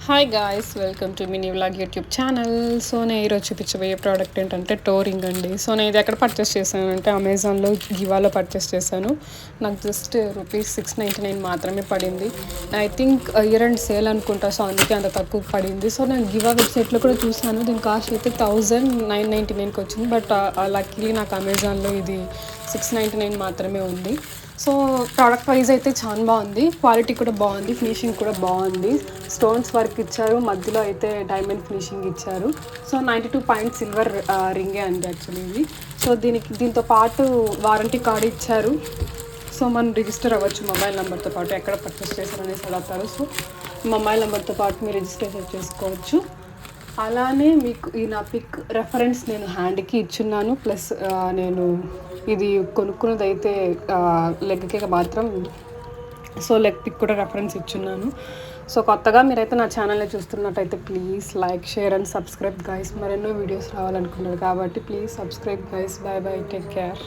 Hi guys, welcome to mini vlog YouTube channel. So నేను ఈరోజు చూపించబోయే ప్రోడక్ట్ ఏంటంటే టోరింగ్ అండి. సో నేను ఇది ఎక్కడ పర్చేస్ చేశాను అంటే అమెజాన్లో గివాలో పర్చేస్ చేశాను. నాకు జస్ట్ ₹699 మాత్రమే పడింది. I think year and sale అనుకుంటా, సో అందుకే అంత తక్కువ పడింది. సో నేను గివా వెబ్సైట్లో కూడా చూసాను, దీని కాస్ట్ అయితే 1999కి వచ్చింది. బట్ లక్కీలీ నాకు అమెజాన్లో ఇది 699 మాత్రమే ఉంది. సో ప్రోడక్ట్ వైజ్ అయితే చాలా బాగుంది, క్వాలిటీ కూడా బాగుంది, ఫినిషింగ్ కూడా బాగుంది. స్టోన్స్ వర్క్ ఇచ్చారు, మధ్యలో అయితే డైమండ్ ఫినిషింగ్ ఇచ్చారు. సో 92 పాయింట్ సిల్వర్ రింగే అండి యాక్చువల్లీ ఇది. సో దీంతో పాటు వారంటీ కార్డు ఇచ్చారు. సో మనం రిజిస్టర్ అవ్వచ్చు మొబైల్ నెంబర్తో పాటు, ఎక్కడ పర్చేస్ చేశారనేసి అడుగుతారు. సో మొబైల్ నెంబర్తో పాటు మీరు రిజిస్ట్రేషన్ చేసుకోవచ్చు. అలానే మీకు ఈ నా పిక్ రెఫరెన్స్ నేను హ్యాండ్కి ఇచ్చున్నాను. ప్లస్ నేను ఇది కొనుక్కున్నది అయితే లెగ్కి మాత్రం, సో లెగ్ పిక్ కూడా రెఫరెన్స్ ఇచ్చున్నాను. సో కొత్తగా మీరైతే నా ఛానల్ని చూస్తున్నట్టయితే please like, share and subscribe guys. మరెన్నో వీడియోస్ రావాలనుకున్నారు కాబట్టి please subscribe guys. Bye bye, take care.